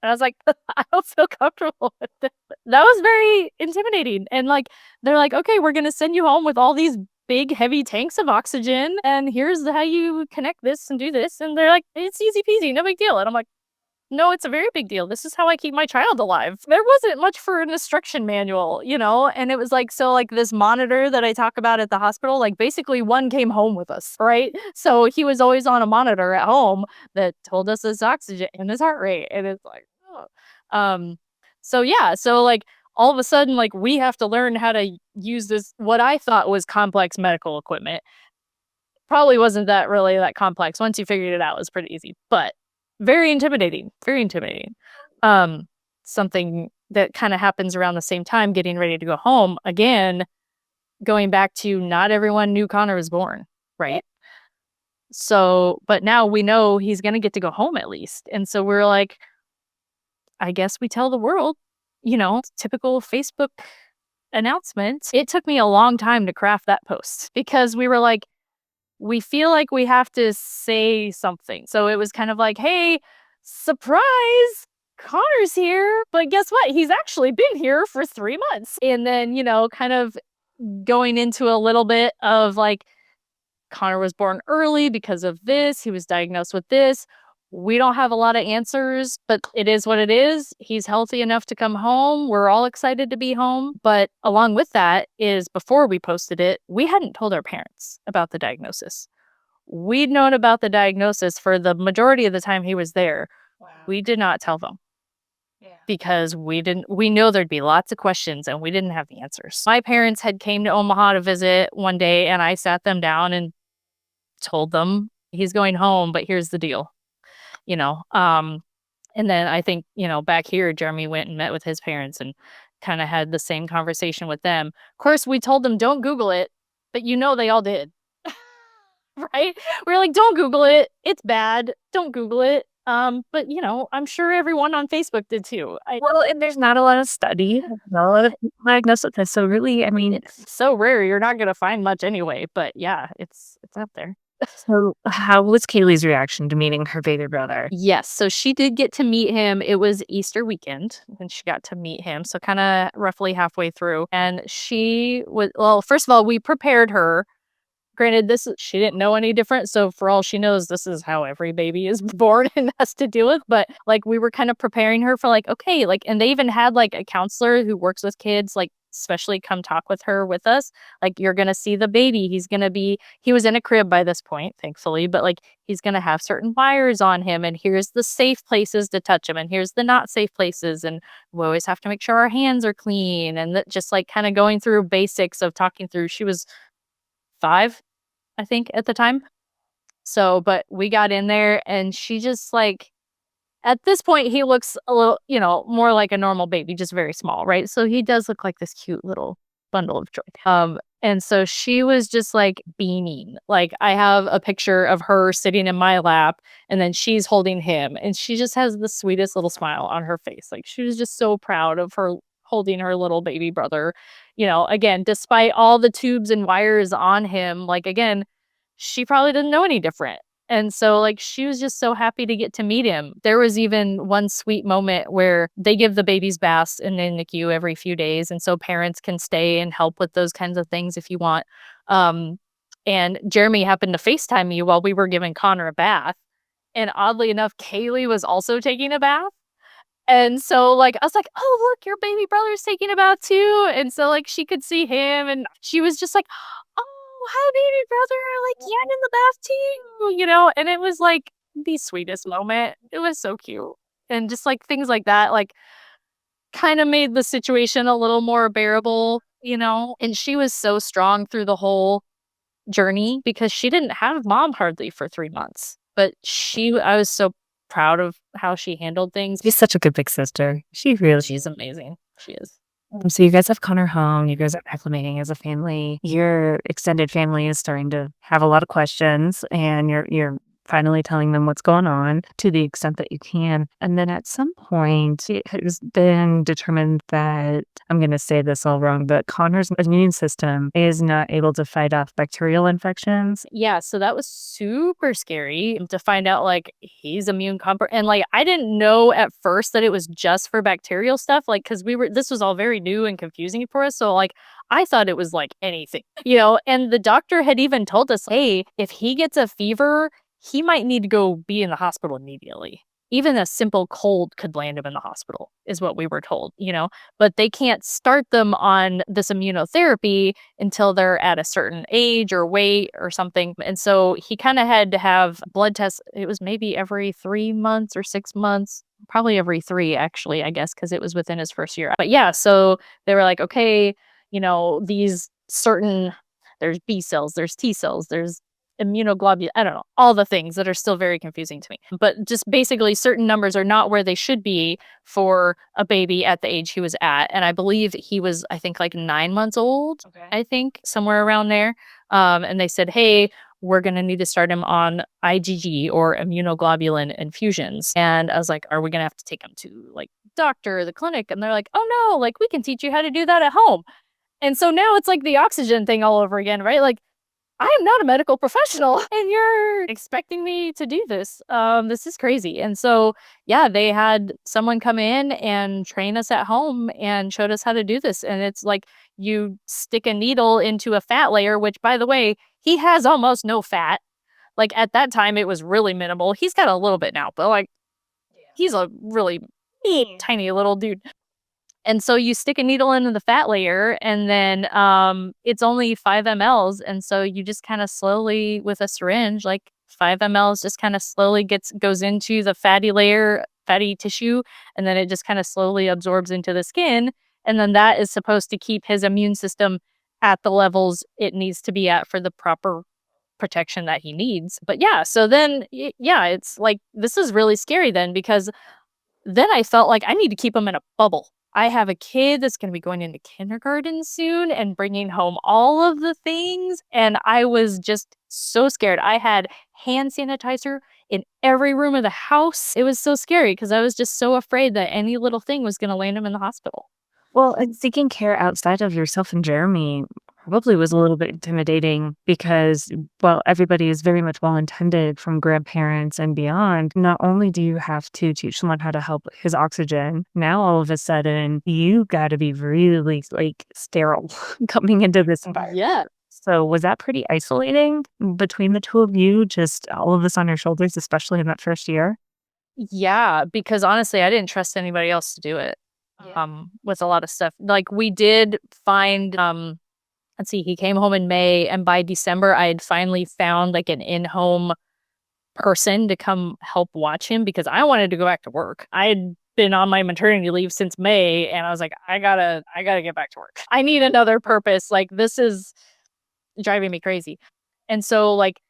And I was like, I don't feel comfortable with this. That was very intimidating. And like, they're like, okay, we're going to send you home with all these big, heavy tanks of oxygen. And here's how you connect this and do this. And they're like, it's easy peasy, no big deal. And I'm like, no, it's a very big deal. This is how I keep my child alive. There wasn't much for an instruction manual, and it was like, so like this monitor that I talk about at the hospital, like basically one came home with us, right? So he was always on a monitor at home that told us his oxygen and his heart rate. And it's like, oh. So yeah, so like all of a sudden, like we have to learn how to use this, what I thought was complex medical equipment. Probably wasn't that complex. Once you figured it out, it was pretty easy, but very intimidating, very intimidating. Something that kind of happens around the same time, getting ready to go home again, going back to not everyone knew Connor was born, right? So, but now we know he's going to get to go home at least. And so we're like, I guess we tell the world, typical Facebook announcement. It took me a long time to craft that post because we were like, we feel like we have to say something. So it was kind of like, hey, surprise, Connor's here. But guess what? He's actually been here for 3 months. And then, kind of going into a little bit of like, Connor was born early because of this. He was diagnosed with this. We don't have a lot of answers, but it is what it is. He's healthy enough to come home. We're all excited to be home. But along with that is before we posted it, we hadn't told our parents about the diagnosis. We'd known about the diagnosis for the majority of the time he was there. Wow. We did not tell them Yeah. because we know there'd be lots of questions and we didn't have the answers. My parents had came to Omaha to visit one day and I sat them down and told them he's going home, but here's the deal, you know. And then I think, back here, Jeremy went and met with his parents and kind of had the same conversation with them. Of course, we told them don't Google it, but they all did. Right? We're like, don't Google it. It's bad. Don't Google it. But I'm sure everyone on Facebook did too. Well, and there's not a lot of study, not a lot of people diagnosed with this. So really, I mean, It's so rare. You're not gonna find much anyway. But yeah, it's up there. so how was Kaylee's reaction to meeting her baby brother? Yes, so she did get to meet him. It was Easter weekend when she got to meet him, so kinda roughly halfway through, and well, first of all, we prepared her. Granted, she didn't know any different, so for all she knows, this is how every baby is born and has to deal with, but, like, we were kind of preparing her for, like, okay, like and they even had, like, a counselor who works with kids, like, especially come talk with her with us. Like, you're gonna see the baby, he was in a crib by this point, thankfully, but, like, he's gonna have certain wires on him, and here's the safe places to touch him, and here's the not safe places, and we always have to make sure our hands are clean, and that just, like, kinda going through basics of talking through she was 5, I think, at the time. So, but we got in there and she just like at this point he looks a little, more like a normal baby, just very small, right? So he does look like this cute little bundle of joy. And so she was just like beaming. Like I have a picture of her sitting in my lap and then she's holding him and she just has the sweetest little smile on her face. Like she was just so proud of her holding her little baby brother. Again, despite all the tubes and wires on him, like again, she probably didn't know any different. And so, like, she was just so happy to get to meet him. There was even one sweet moment where they give the babies baths in the NICU every few days. And so parents can stay and help with those kinds of things if you want. And Jeremy happened to FaceTime me while we were giving Connor a bath. And oddly enough, Kaylee was also taking a bath. And so, like, I was like, "Oh, look, your baby brother's taking a bath too." And so, like, she could see him and she was just like, "Oh, hi, baby brother. Like, yeah, I'm in the bath too," and it was like the sweetest moment. It was so cute. And just like things like that, like, kind of made the situation a little more bearable. And she was so strong through the whole journey because she didn't have mom hardly for 3 months. But I was so proud of how she handled things. She's such a good big sister. She's amazing. She is. So you guys have Connor home. You guys are acclimating as a family. Your extended family is starting to have a lot of questions, and you're finally telling them what's going on to the extent that you can. And then at some point, it has been determined that, I'm going to say this all wrong, but Connor's immune system is not able to fight off bacterial infections. Yeah, so that was super scary to find out, like, he's immune and, like, I didn't know at first that it was just for bacterial stuff, like, because this was all very new and confusing for us, so, like, I thought it was, like, anything, and the doctor had even told us, "Hey, if he gets a fever, he might need to go be in the hospital immediately." Even a simple cold could land him in the hospital, is what we were told, but they can't start them on this immunotherapy until they're at a certain age or weight or something. And so he kind of had to have blood tests. It was maybe every 3 months or 6 months, probably every 3, actually, I guess, because it was within his first year. But yeah, so they were like, okay, these certain, there's B cells, there's T cells, there's immunoglobulin, I don't know, all the things that are still very confusing to me. But just basically certain numbers are not where they should be for a baby at the age he was at. And I believe he was, I think, like 9 months old, Okay. I think, somewhere around there. And they said, hey, we're going to need to start him on IgG or immunoglobulin infusions. And I was like, are we going to have to take him to like doctor, the clinic? And they're like, oh no, like we can teach you how to do that at home. And so now it's like the oxygen thing all over again, right? Like, I am not a medical professional and you're expecting me to do this. This is crazy. And so, yeah, they had someone come in and train us at home and showed us how to do this. And it's like you stick a needle into a fat layer, which, by the way, he has almost no fat. Like at that time, it was really minimal. He's got a little bit now, but like he's a really tiny little dude. And so you stick a needle into the fat layer and then it's only 5 mLs. And so you just kind of slowly with a syringe, like 5 mLs just kind of slowly goes into the fatty layer, fatty tissue, and then it just kind of slowly absorbs into the skin. And then that is supposed to keep his immune system at the levels it needs to be at for the proper protection that he needs. But yeah, so then yeah, it's like this is really scary then because then I felt like I need to keep him in a bubble. I have a kid that's going to be going into kindergarten soon and bringing home all of the things. And I was just so scared. I had hand sanitizer in every room of the house. It was so scary because I was just so afraid that any little thing was going to land him in the hospital. Well, and seeking care outside of yourself and Jeremy probably was a little bit intimidating because, well, everybody is very much well intended from grandparents and beyond. Not only do you have to teach someone how to help his oxygen, now all of a sudden you got to be really like sterile coming into this environment. Yeah. So was that pretty isolating between the two of you, just all of this on your shoulders, especially in that first year? Yeah, because honestly, I didn't trust anybody else to do it. Yeah. With a lot of stuff. Like we did find let's see, he came home in May and by December I had finally found like an in-home person to come help watch him because I wanted to go back to work. I had been on my maternity leave since May and I was like I got to get back to work. I need another purpose. Like this is driving me crazy. And so like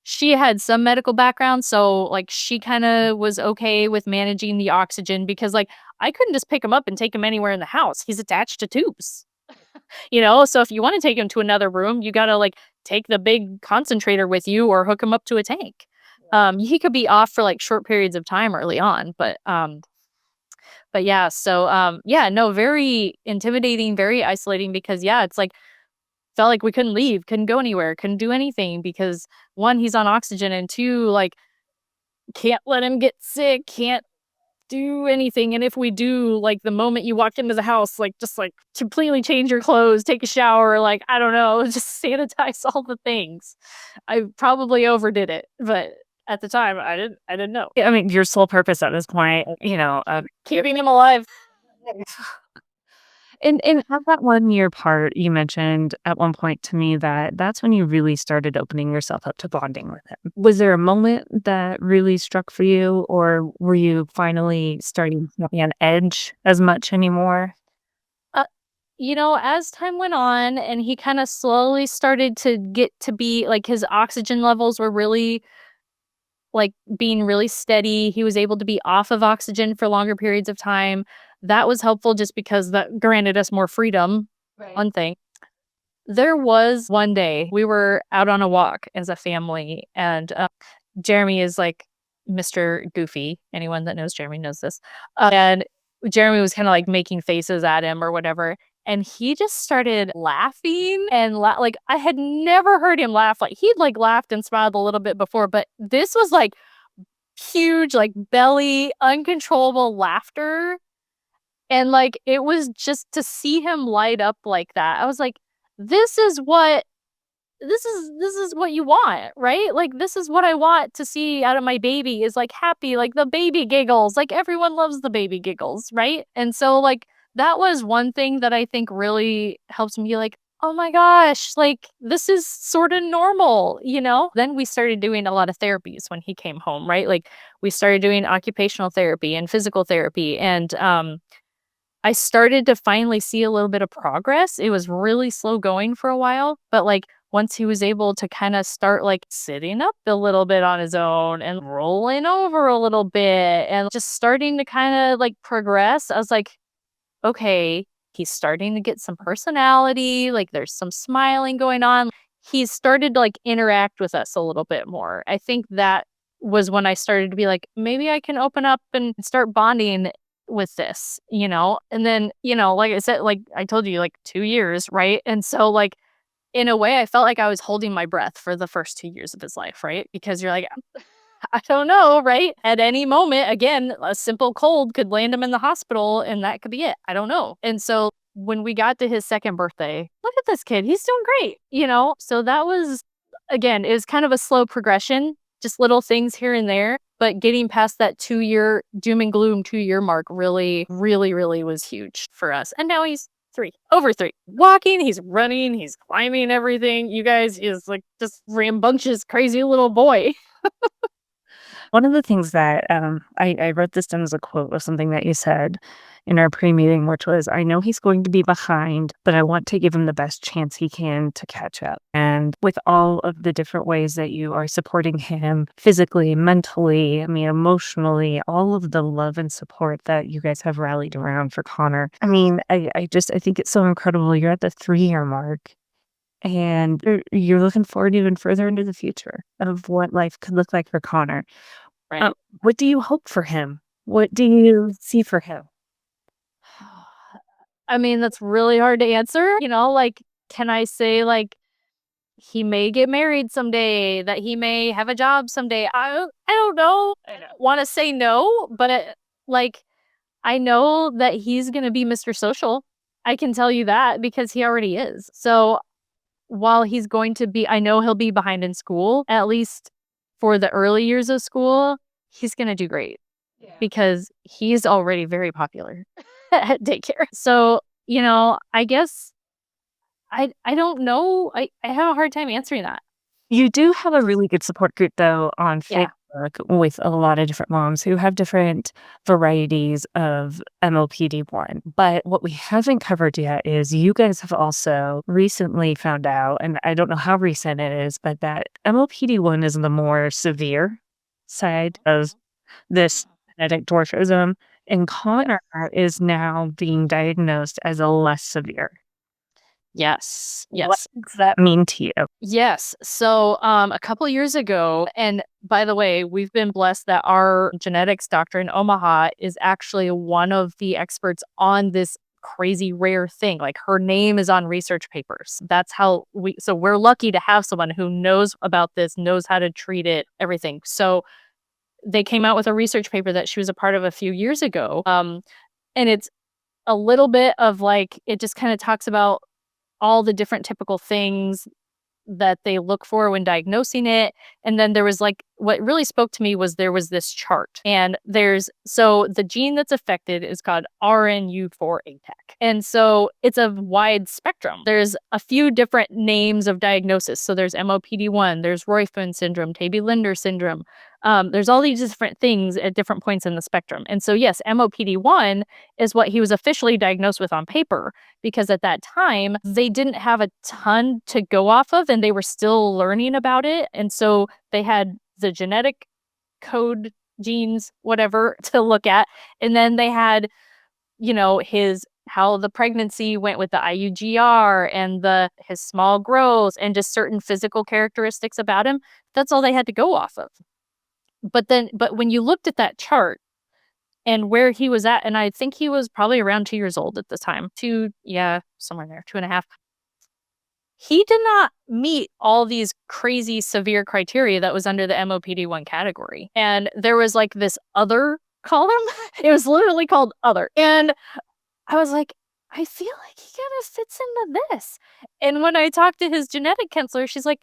she had some medical background, so, like, she kinda was okay with managing the oxygen because, like, I couldn't just pick him up and take him anywhere in the house. He's attached to tubes, you know? So if you wanna take him to another room, you gotta, like, take the big concentrator with you or hook him up to a tank. He could be off for, like, short periods of time early on, but yeah, so, yeah, no, very intimidating, very isolating because, yeah, it's like felt like we couldn't leave, couldn't go anywhere, couldn't do anything because one, he's on oxygen, and two, like, can't let him get sick, can't do anything. And if we do, like the moment you walk into the house, like just like completely change your clothes, take a shower, like I don't know, just sanitize all the things. I probably overdid it, but at the time I didn't know. I mean, your sole purpose at this point, Keeping him alive. and at that 1 year part, you mentioned at one point to me that that's when you really started opening yourself up to bonding with him. Was there a moment that really struck for you, or were you finally starting to not be on edge as much anymore? Uh, as time went on and he kind of slowly started to get to be like his oxygen levels were really like being really steady. He was able to be off of oxygen for longer periods of time. That was helpful just because that granted us more freedom. Right. One thing. There was one day we were out on a walk as a family, and Jeremy is like Mr. Goofy. Anyone that knows Jeremy knows this. And Jeremy was kind of like making faces at him or whatever. And he just started laughing and like I had never heard him laugh. Like he'd like laughed and smiled a little bit before, but this was like huge, like belly, uncontrollable laughter. And like it was just to see him light up like that. I was like, this is what this is what you want, right? Like this is what I want to see out of my baby is like happy, like the baby giggles. Like everyone loves the baby giggles, right? And so like that was one thing that I think really helps me be like, oh my gosh, like this is sort of normal, you know? Then we started doing a lot of therapies when he came home, right? Like we started doing occupational therapy and physical therapy and I started to finally see a little bit of progress. It was really slow going for a while, but like once he was able to kind of start like sitting up a little bit on his own and rolling over a little bit and just starting to kind of like progress, I was like, okay, he's starting to get some personality. Like there's some smiling going on. He's started to like interact with us a little bit more. I think that was when I started to be like, maybe I can open up and start bonding with this, you know? And then, like I said, like I told you, like 2 years, right? And so like in a way, I felt like I was holding my breath for the first 2 years of his life, right? Because you're like, I don't know, right? At any moment, again, a simple cold could land him in the hospital and that could be it. I don't know. And so when we got to his second birthday, look at this kid. He's doing great, you know? So that was, again, it was kind of a slow progression, just little things here and there. But getting past that 2 year doom and gloom 2 year mark really, really, really was huge for us. And now he's over 3. Walking, he's running, he's climbing everything. You guys, is like just rambunctious, crazy little boy. One of the things that I wrote this down as a quote of something that you said in our pre-meeting, which was, I know he's going to be behind, but I want to give him the best chance he can to catch up. And with all of the different ways that you are supporting him physically, mentally, I mean, emotionally, all of the love and support that you guys have rallied around for Connor. I mean, I think it's so incredible. You're at the 3-year mark. And you're looking forward even further into the future of what life could look like for Connor. Right. What do you hope for him? What do you see for him? I mean, that's really hard to answer. You know, like, can I say, like, he may get married someday, that he may have a job someday? I don't know. I don't want to say no, but like, I know that he's going to be Mr. Social. I can tell you that because he already is. So while he's going to be, I know he'll be behind in school, at least for the early years of school, he's going to do great because he's already very popular at daycare. So, you know, I guess I don't know. I have a hard time answering that. You do have a really good support group, though, on Yeah. Facebook with a lot of different moms who have different varieties of MOPD1. But what we haven't covered yet is you guys have also recently found out, and I don't know how recent it is, but that MOPD1 is the more severe side of this genetic dwarfism, and Connor is now being diagnosed as a less severe. Yes. What Yes. does that mean to you? Yes. So, a couple years ago, and by the way, we've been blessed that our genetics doctor in Omaha is actually one of the experts on this crazy rare thing. Like, her name is on research papers. That's how so we're lucky to have someone who knows about this, knows how to treat it, everything. So they came out with a research paper that she was a part of a few years ago. And it's a little bit of like, it just kind of talks about all the different typical things that they look for when diagnosing it. And then there was like, what really spoke to me was there was this chart. And so the gene that's affected is called RNU4-ATAC. And so it's a wide spectrum. There's a few different names of diagnosis. So there's MOPD1, there's Roifman syndrome, Tabby-Linder syndrome. There's all these different things at different points in the spectrum. And so, yes, MOPD1 is what he was officially diagnosed with on paper, because at that time, they didn't have a ton to go off of and they were still learning about it. And so they had the genetic code, genes, whatever, to look at. And then they had, you know, how the pregnancy went with the IUGR and his small growth and just certain physical characteristics about him. That's all they had to go off of. But when you looked at that chart and where he was at, and I think he was probably around 2 years old at the time, somewhere there, 2.5. He did not meet all these crazy severe criteria that was under the MOPD1 category. And there was like this other column. It was literally called other. And I was like, I feel like he kind of fits into this. And when I talked to his genetic counselor, she's like,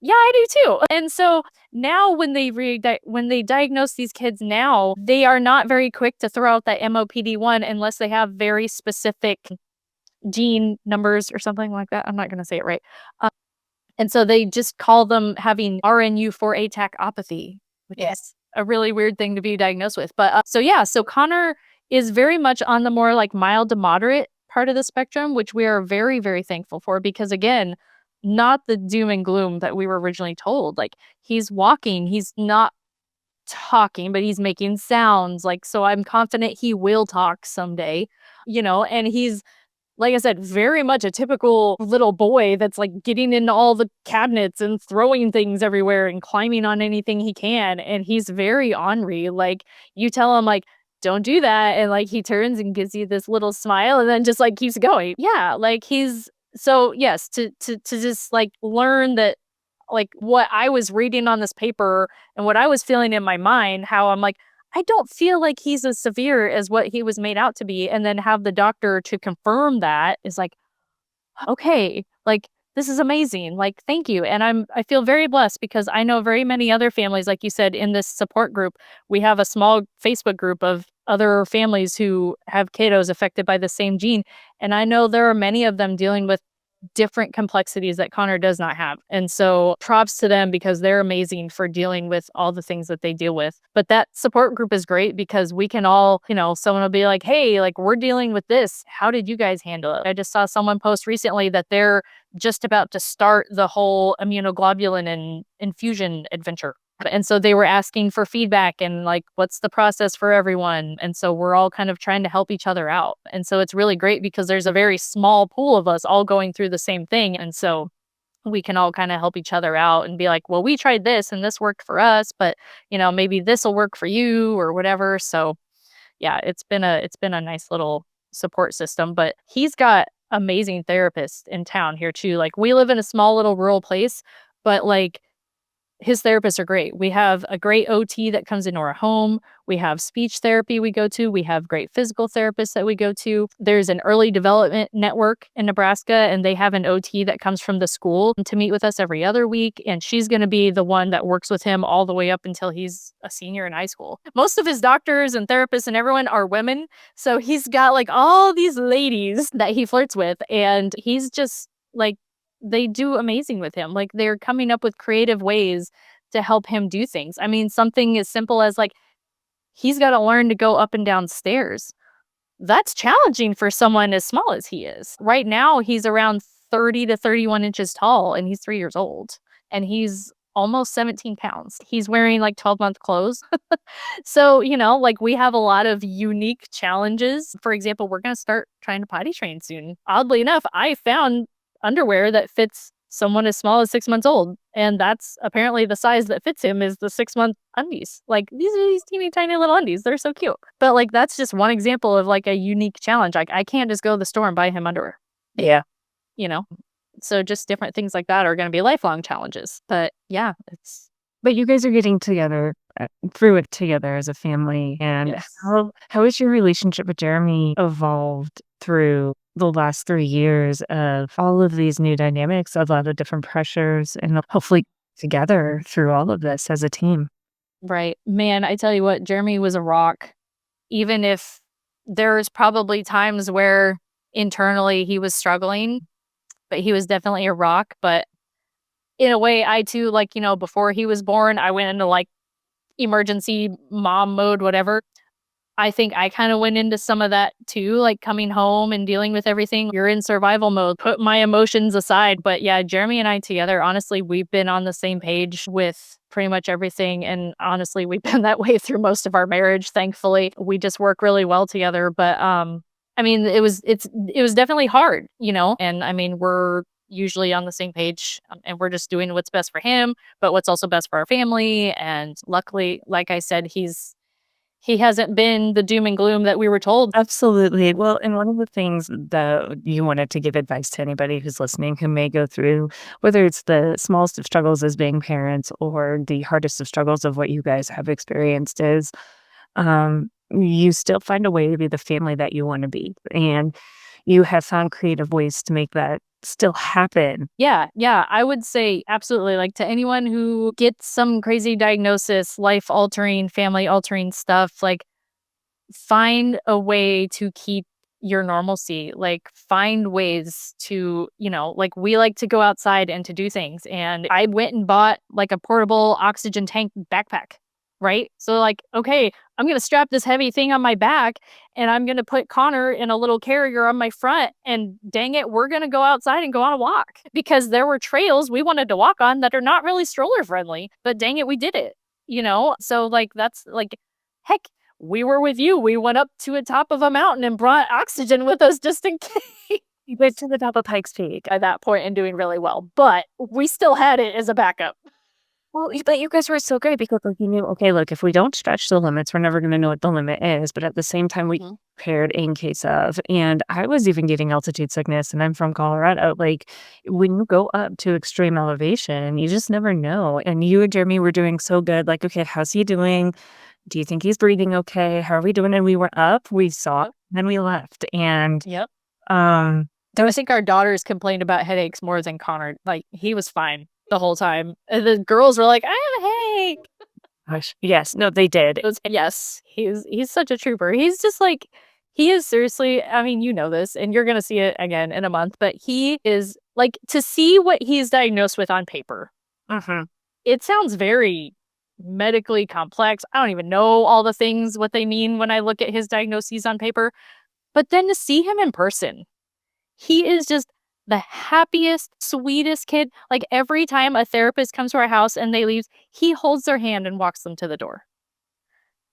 yeah, I do too. And so now when they diagnose these kids now, they are not very quick to throw out that MOPD1 unless they have very specific gene numbers or something like that. I'm not going to say it right. And so they just call them having RNU4-ATACopathy, which is a really weird thing to be diagnosed with. But so Connor is very much on the more like mild to moderate part of the spectrum, which we are very, very thankful for, because again, not the doom and gloom that we were originally told. Like, he's walking, he's not talking, but he's making sounds. Like, so I'm confident he will talk someday, you know, and he's, like I said, very much a typical little boy that's like getting into all the cabinets and throwing things everywhere and climbing on anything he can. And he's very ornery. Like, you tell him like, don't do that. And like, he turns and gives you this little smile and then just like keeps going. Yeah. Like, he's So yes, to just like learn that like what I was reading on this paper and what I was feeling in my mind, how I'm like, I don't feel like he's as severe as what he was made out to be. And then have the doctor to confirm that is like, okay, like this is amazing. Like, thank you. And I feel very blessed because I know very many other families, like you said, in this support group. We have a small Facebook group of other families who have kiddos affected by the same gene. And I know there are many of them dealing with different complexities that Connor does not have. And so props to them because they're amazing for dealing with all the things that they deal with. But that support group is great because we can all, someone will be like, hey, like we're dealing with this. How did you guys handle it? I just saw someone post recently that they're just about to start the whole immunoglobulin and infusion adventure. And so they were asking for feedback and like, what's the process for everyone? And so we're all kind of trying to help each other out. And so it's really great because there's a very small pool of us all going through the same thing. And so we can all kind of help each other out and be like, well, we tried this and this worked for us, but maybe this will work for you or whatever. So yeah, it's been a nice little support system, but he's got amazing therapists in town here too. Like we live in a small little rural place, but like his therapists are great. We have a great OT that comes into our home. We have speech therapy we go to. We have great physical therapists that we go to. There's an early development network in Nebraska, and they have an OT that comes from the school to meet with us every other week. And she's going to be the one that works with him all the way up until he's a senior in high school. Most of his doctors and therapists and everyone are women. So he's got like all these ladies that he flirts with. And he's just like, they do amazing with him. Like they're coming up with creative ways to help him do things. I mean, something as simple as like he's got to learn to go up and down stairs. That's challenging for someone as small as he is. Right now, he's around 30 to 31 inches tall and he's 3 years old and he's almost 17 pounds. He's wearing like 12-month clothes. So, like we have a lot of unique challenges. For example, we're going to start trying to potty train soon. Oddly enough, I found underwear that fits someone as small as 6 months old. And that's apparently the size that fits him is the 6-month undies. Like these are these teeny tiny little undies. They're so cute. But like that's just one example of like a unique challenge. Like I can't just go to the store and buy him underwear. Yeah. You know? So just different things like that are going to be lifelong challenges. But yeah, But you guys are getting together through it together as a family. And yes. how has your relationship with Jeremy evolved through the last 3 years of all of these new dynamics, a lot of different pressures, and hopefully together through all of this as a team? Right. Man, I tell you what, Jeremy was a rock. Even if there's probably times where internally he was struggling, but he was definitely a rock. But in a way, I too, like, before he was born, I went into like emergency mom mode, whatever. I think I kind of went into some of that too, like coming home and dealing with everything. You're in survival mode, put my emotions aside. But yeah, Jeremy and I together, honestly, we've been on the same page with pretty much everything. And honestly, we've been that way through most of our marriage. Thankfully, we just work really well together. But I mean, it was definitely hard, and I mean, we're usually on the same page and we're just doing what's best for him, but what's also best for our family. And luckily, like I said, he hasn't been the doom and gloom that we were told. Absolutely. Well, and one of the things that you wanted to give advice to anybody who's listening who may go through, whether it's the smallest of struggles as being parents or the hardest of struggles of what you guys have experienced, is you still find a way to be the family that you want to be. And you have found creative ways to make that still happen. Yeah, yeah, I would say absolutely. Like to anyone who gets some crazy diagnosis, life altering, family altering stuff, like find a way to keep your normalcy. Like find ways to, like we like to go outside and to do things. And I went and bought like a portable oxygen tank backpack. Right. So like, okay, I'm going to strap this heavy thing on my back and I'm going to put Connor in a little carrier on my front. And dang it, we're going to go outside and go on a walk because there were trails we wanted to walk on that are not really stroller friendly, but dang it, we did it. So like, that's like, heck, we were with you. We went up to the top of a mountain and brought oxygen with us just in case. You went to the top of Pikes Peak. At that point and doing really well, but we still had it as a backup. Well, but you guys were so great because, like, you knew, okay, look, if we don't stretch the limits, we're never gonna know what the limit is, but at the same time, we Mhm. prepared in case of, and I was even getting altitude sickness, and I'm from Colorado, like, when you go up to extreme elevation, you just never know, and you and Jeremy were doing so good, like, "Okay, how's he doing? Do you think he's breathing okay? How are we doing?" And we were up, we saw, Yep. then we left, and, Yep. um, there I was think our daughters complained about headaches more than Connor. Like, he was fine the whole time. And the girls were like, "I have a headache." gosh, yes, no, they did. Yes, he's such a trooper. He's just like he is seriously, I mean, you know this, and you're gonna see it again in a month, but he is like to see what he's diagnosed with on paper. Mhm. It sounds very medically complex. I don't even know all the things what they mean when I look at his diagnoses on paper, but then to see him in person, he is just the happiest, sweetest kid. Like every time a therapist comes to our house and they leave, he holds their hand and walks them to the door.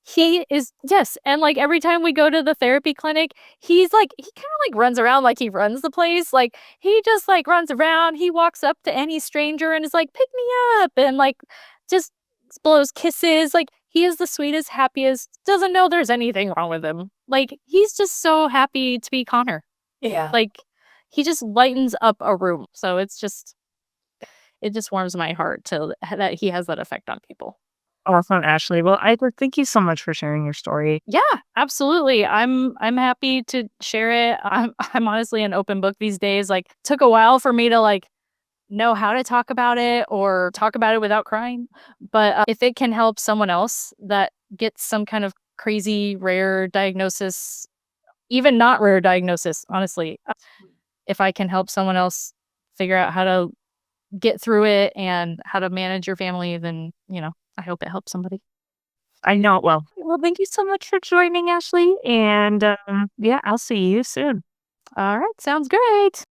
He is yes, and, like, every time we go to the therapy clinic, he's like he kinda, like, runs around like he runs the place, like, he just, like, runs around, he walks up to any stranger and is like, "Pick me up," and, like, just blows kisses, like, he is the sweetest, happiest, doesn't know there's anything wrong with him. Like, he's just so happy to be Connor. Yeah. Like, he just lightens up a room, so it just warms my heart to that he has that effect on people. Awesome, Ashley. Well, thank you so much for sharing your story. Yeah, absolutely. I'm happy to share it. I'm honestly an open book these days. Like took a while for me to like know how to talk about it or talk about it without crying. But if it can help someone else that gets some kind of crazy rare diagnosis, even not rare diagnosis, honestly, if I can help someone else figure out how to get through it and how to manage your family, then, I hope it helps somebody. I know it will. Well, thank you so much for joining, Ashley. And yeah, I'll see you soon. All right, sounds great.